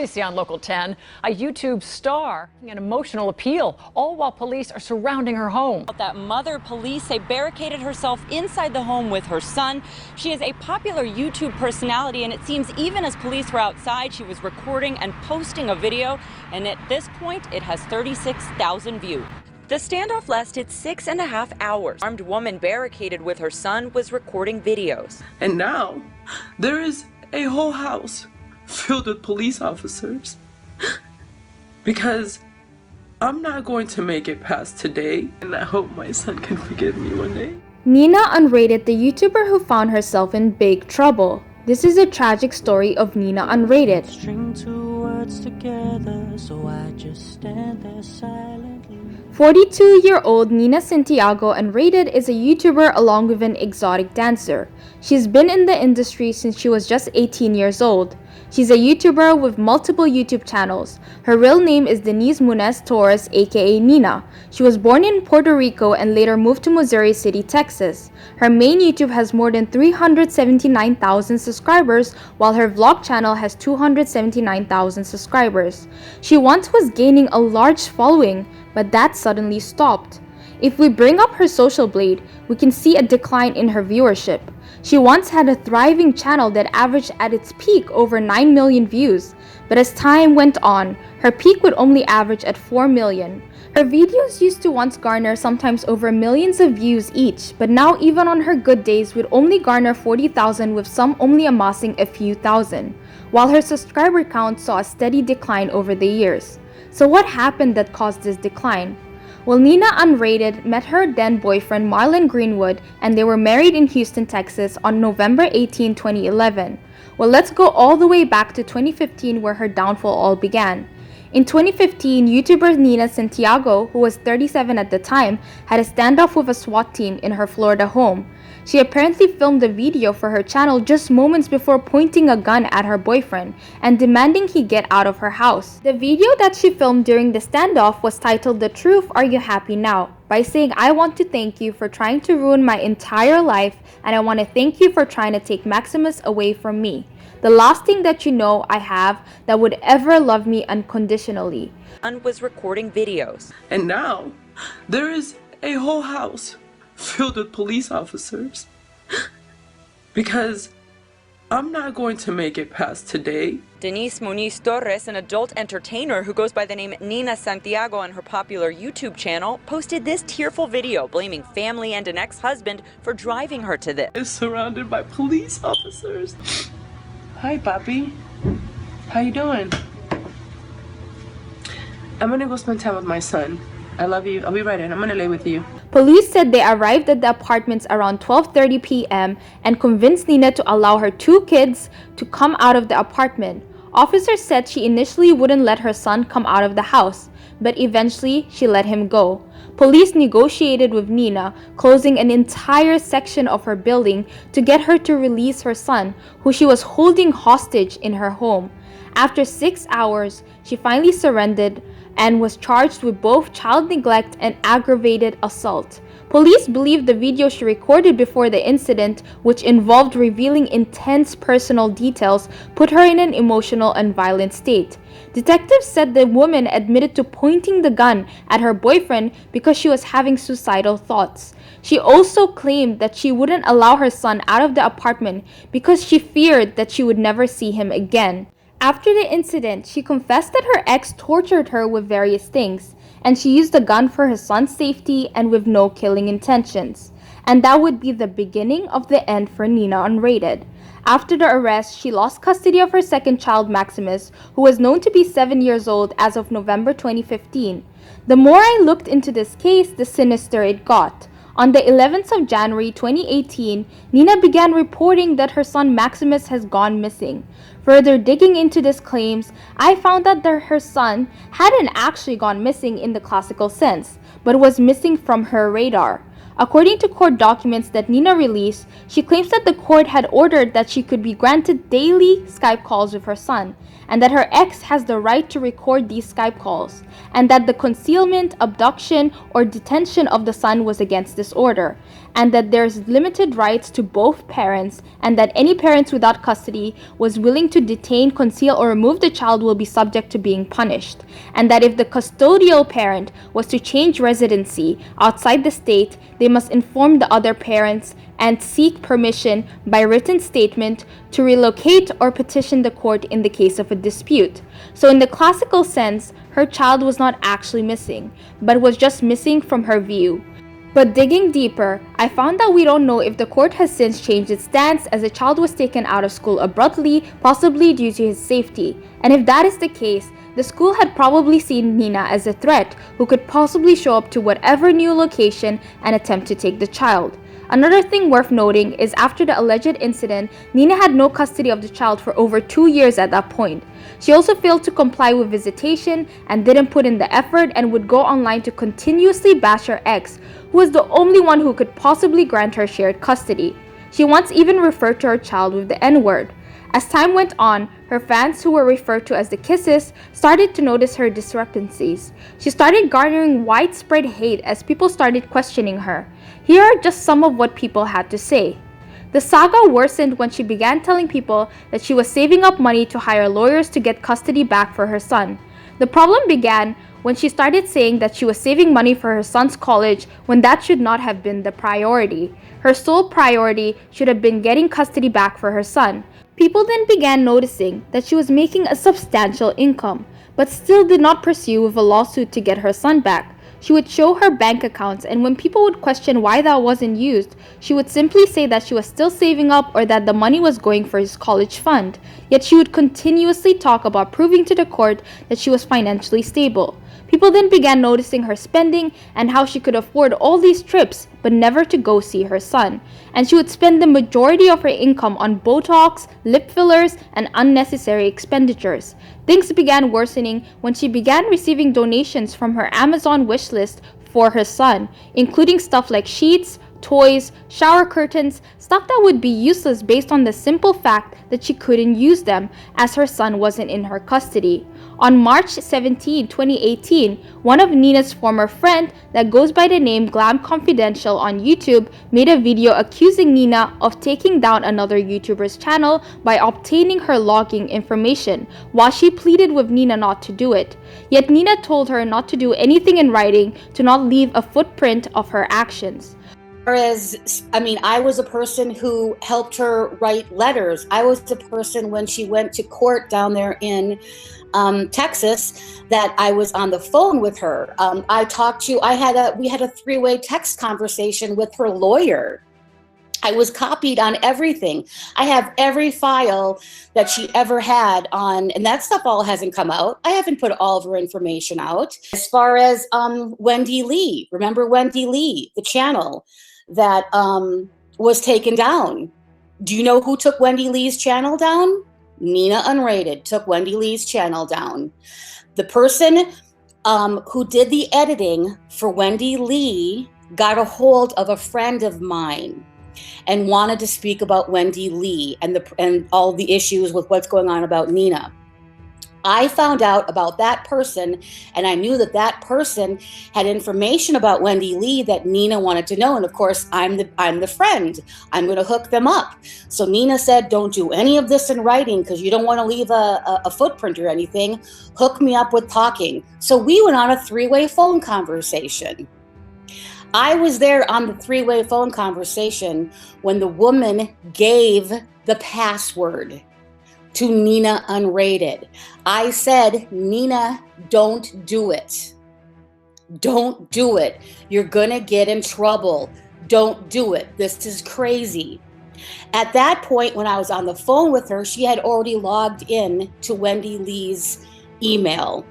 See on Local 10, a YouTube star, an emotional appeal, all while police are surrounding her home. That mother, police say, barricaded herself inside the home with her son. She is a popular YouTube personality, and it seems even as police were outside, she was recording and posting a video, and at this point, it has 36,000 views. The standoff lasted 6.5 hours. An armed woman barricaded with her son was recording videos. And now, there is a whole house filled with police officers because I'm not going to make it past today, and I hope my son can forgive me one day. Nina Unrated, the YouTuber who found herself in big trouble. This is a tragic story of Nina Unrated. String two words together, so I just stand there silently. 42-year-old Nina Santiago Unrated is a YouTuber along with an exotic dancer. She's been in the industry since she was just 18 years old. She's a YouTuber with multiple YouTube channels. Her real name is Denise Munez Torres, aka Nina. She was born in Puerto Rico and later moved to Missouri City, Texas. Her main YouTube has more than 379,000 subscribers, while her vlog channel has 279,000 subscribers. She once was gaining a large following, but that suddenly stopped. If we bring up her social blade, we can see a decline in her viewership. She once had a thriving channel that averaged at its peak over 9 million views, but as time went on, her peak would only average at 4 million. Her videos used to once garner sometimes over millions of views each, but now even on her good days would only garner 40,000, with some only amassing a few thousand, while her subscriber count saw a steady decline over the years. So what happened that caused this decline? Well, Nina Unrated met her then boyfriend Marlon Greenwood, and they were married in Houston, Texas on November 18, 2011. Well, let's go all the way back to 2015, where her downfall all began. In 2015, YouTuber Nina Santiago, who was 37 at the time, had a standoff with a SWAT team in her Florida home. She apparently filmed a video for her channel just moments before pointing a gun at her boyfriend and demanding he get out of her house. The video that she filmed during the standoff was titled "The Truth, Are You Happy Now?" by saying, "I want to thank you for trying to ruin my entire life, and I want to thank you for trying to take Maximus away from me. The last thing that you know I have that would ever love me unconditionally." And was recording videos. And now, there is a whole house filled with police officers because I'm not going to make it past today. Denise Munez Torres, an adult entertainer who goes by the name Nina Santiago on her popular YouTube channel, posted this tearful video blaming family and an ex-husband for driving her to this. Is surrounded by police officers. Hi, Papi. How you doing? I'm gonna go spend time with my son. I love you. I'll be right in. I'm gonna lay with you. Police said they arrived at the apartments around 12:30 p.m. and convinced Nina to allow her two kids to come out of the apartment. Officers said she initially wouldn't let her son come out of the house, but eventually she let him go. Police negotiated with Nina, closing an entire section of her building to get her to release her son, who she was holding hostage in her home. After 6 hours, she finally surrendered and was charged with both child neglect and aggravated assault. Police believe the video she recorded before the incident, which involved revealing intense personal details, put her in an emotional and violent state. Detectives said the woman admitted to pointing the gun at her boyfriend because she was having suicidal thoughts. She also claimed that she wouldn't allow her son out of the apartment because she feared that she would never see him again. After the incident, she confessed that her ex tortured her with various things, and she used the gun for her son's safety and with no killing intentions. And that would be the beginning of the end for Nina Unrated. After the arrest, she lost custody of her second child, Maximus, who was known to be 7 years old as of November 2015. The more I looked into this case, the sinister it got. On the 11th of January 2018, Nina began reporting that her son Maximus has gone missing. Further digging into these claims, I found that her son hadn't actually gone missing in the classical sense, but was missing from her radar. According to court documents that Nina released, she claims that the court had ordered that she could be granted daily Skype calls with her son, and that her ex has the right to record these Skype calls, and that the concealment, abduction, or detention of the son was against this order, and that there's limited rights to both parents, and that any parents without custody was willing to detain, conceal, or remove the child will be subject to being punished, and that if the custodial parent was to change residency outside the state, they must inform the other parents and seek permission by written statement to relocate or petition the court in the case of a dispute. So in the classical sense, her child was not actually missing, but was just missing from her view. But digging deeper, I found that we don't know if the court has since changed its stance, as the child was taken out of school abruptly, possibly due to his safety. And if that is the case, the school had probably seen Nina as a threat who could possibly show up to whatever new location and attempt to take the child. Another thing worth noting is after the alleged incident, Nina had no custody of the child for over 2 years at that point. She also failed to comply with visitation and didn't put in the effort, and would go online to continuously bash her ex, who was the only one who could possibly grant her shared custody. She once even referred to her child with the N-word. As time went on, her fans, who were referred to as the Kisses, started to notice her discrepancies. She started garnering widespread hate as people started questioning her. Here are just some of what people had to say. The saga worsened when she began telling people that she was saving up money to hire lawyers to get custody back for her son. The problem began when she started saying that she was saving money for her son's college when that should not have been the priority. Her sole priority should have been getting custody back for her son. People then began noticing that she was making a substantial income, but still did not pursue with a lawsuit to get her son back. She would show her bank accounts, and when people would question why that wasn't used, she would simply say that she was still saving up or that the money was going for his college fund. Yet she would continuously talk about proving to the court that she was financially stable. People then began noticing her spending and how she could afford all these trips but never to go see her son. And she would spend the majority of her income on Botox, lip fillers, and unnecessary expenditures. Things began worsening when she began receiving donations from her Amazon wishlist for her son, including stuff like sheets, toys, shower curtains, stuff that would be useless based on the simple fact that she couldn't use them as her son wasn't in her custody. On March 17, 2018, one of Nina's former friends that goes by the name Glam Confidential on YouTube made a video accusing Nina of taking down another YouTuber's channel by obtaining her logging information, while she pleaded with Nina not to do it. Yet Nina told her not to do anything in writing, to not leave a footprint of her actions. I was a person who helped her write letters. I was the person when she went to court down there in Texas that I was on the phone with her. We had a three-way text conversation with her lawyer. I was copied on everything. I have every file that she ever had on, and that stuff all hasn't come out. I haven't put all of her information out. As far as Wendy Lee, remember Wendy Lee, the channel that was taken down. Do you know who took Wendy Lee's channel down? Nina Unrated took Wendy Lee's channel down. The person who did the editing for Wendy Lee got a hold of a friend of mine and wanted to speak about Wendy Lee and all the issues with what's going on about Nina. I found out about that person, and I knew that that person had information about Wendy Lee that Nina wanted to know. And of course, I'm the friend. I'm going to hook them up. So Nina said, don't do any of this in writing because you don't want to leave a footprint or anything. Hook me up with talking. So we went on a three-way phone conversation. I was there on the three-way phone conversation when the woman gave the password to Nina Unrated. I said, Nina, don't do it. Don't do it. You're gonna get in trouble. Don't do it. This is crazy. At that point, when I was on the phone with her, she had already logged in to Wendy Lee's email.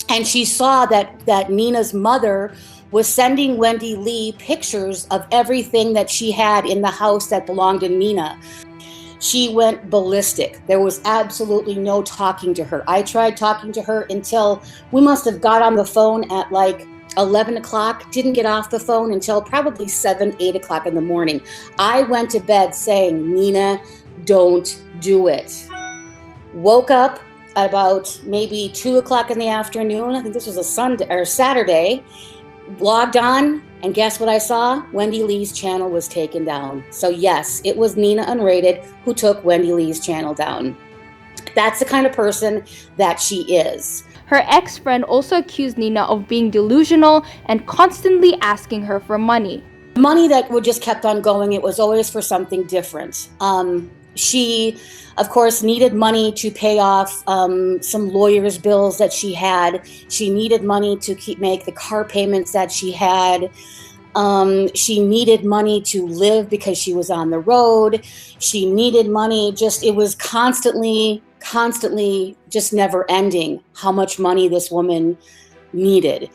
And she saw that Nina's mother was sending Wendy Lee pictures of everything that she had in the house that belonged to Nina. She went ballistic. There was absolutely no talking to her. I tried talking to her until we must have got on the phone at like 11 o'clock, didn't get off the phone until probably 7, 8 o'clock in the morning. I went to bed saying, Nina, don't do it. Woke up at about maybe 2 o'clock in the afternoon. I think this was a Sunday or Saturday. Logged on, and guess what I saw? Wendy Lee's channel was taken down. So yes, it was Nina Unrated who took Wendy Lee's channel down. That's the kind of person that she is. Her ex-friend also accused Nina of being delusional and constantly asking her for money. Money that would just kept on going. It was always for something different. She, of course, needed money to pay off some lawyer's bills that she had. She needed money to make the car payments that she had. She needed money to live because she was on the road. She needed money. It was constantly, just never ending how much money this woman needed.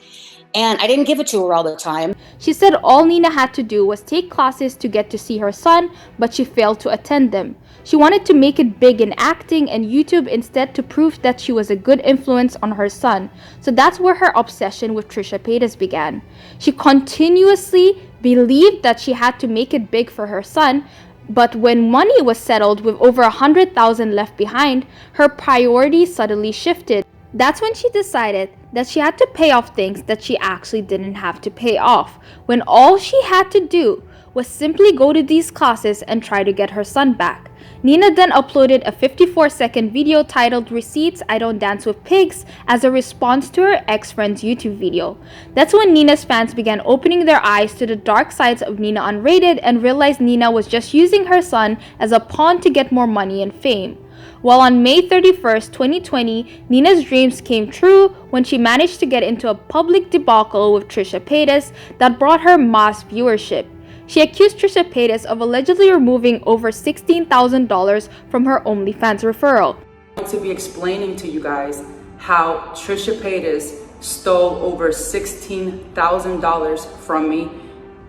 And I didn't give it to her all the time. She said all Nina had to do was take classes to get to see her son, but she failed to attend them. She wanted to make it big in acting and YouTube instead to prove that she was a good influence on her son. So that's where her obsession with Trisha Paytas began. She continuously believed that she had to make it big for her son, but when money was settled with over 100,000 left behind, her priorities suddenly shifted. That's when she decided that she had to pay off things that she actually didn't have to pay off, when all she had to do was simply go to these classes and try to get her son back. Nina then uploaded a 54-second video titled "Receipts I Don't Dance with Pigs" as a response to her ex-friend's YouTube video. That's when Nina's fans began opening their eyes to the dark sides of Nina Unrated and realized Nina was just using her son as a pawn to get more money and fame. Well, on May 31st, 2020, Nina's dreams came true when she managed to get into a public debacle with Trisha Paytas that brought her mass viewership. She accused Trisha Paytas of allegedly removing over $16,000 from her OnlyFans referral. I'm going to be explaining to you guys how Trisha Paytas stole over $16,000 from me.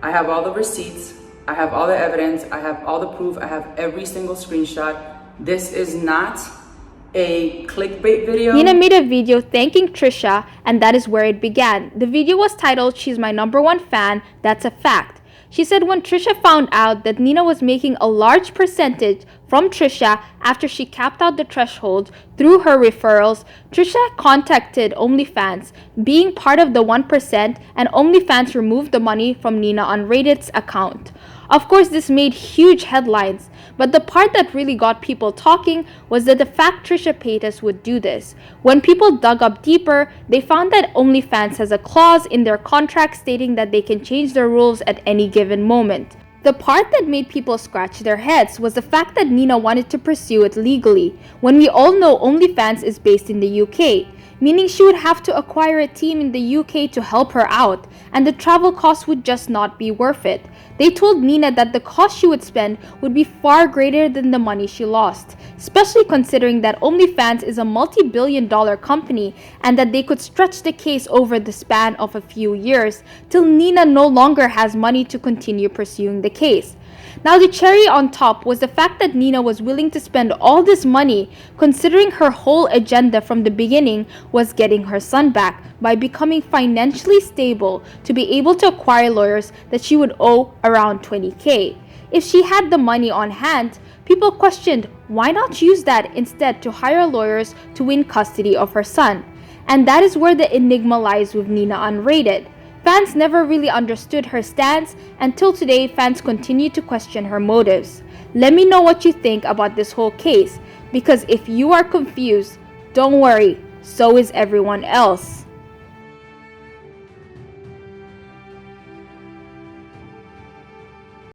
I have all the receipts, I have all the evidence, I have all the proof, I have every single screenshot. This is not a clickbait video. Nina made a video thanking Trisha, and that is where it began. The video was titled "She's My #1 fan, That's a Fact." She said when Trisha found out that Nina was making a large percentage from Trisha after she capped out the threshold through her referrals, Trisha contacted OnlyFans, being part of the 1%, and OnlyFans removed the money from Nina Unrated's account. Of course, this made huge headlines, but the part that really got people talking was that the fact Trisha Paytas would do this. When people dug up deeper, they found that OnlyFans has a clause in their contract stating that they can change their rules at any given moment. The part that made people scratch their heads was the fact that Nina wanted to pursue it legally, when we all know OnlyFans is based in the UK, meaning she would have to acquire a team in the UK to help her out, and the travel costs would just not be worth it. They told Nina that the cost she would spend would be far greater than the money she lost, especially considering that OnlyFans is a multi-billion-dollar company and that they could stretch the case over the span of a few years till Nina no longer has money to continue pursuing the case. Now, the cherry on top was the fact that Nina was willing to spend all this money, considering her whole agenda from the beginning was getting her son back by becoming financially stable to be able to acquire lawyers that she would owe around $20,000. If she had the money on hand, people questioned why not use that instead to hire lawyers to win custody of her son. And that is where the enigma lies with Nina Unrated. Fans never really understood her stance. Until today, fans continue to question her motives. Let me know what you think about this whole case, because if you are confused, don't worry, so is everyone else.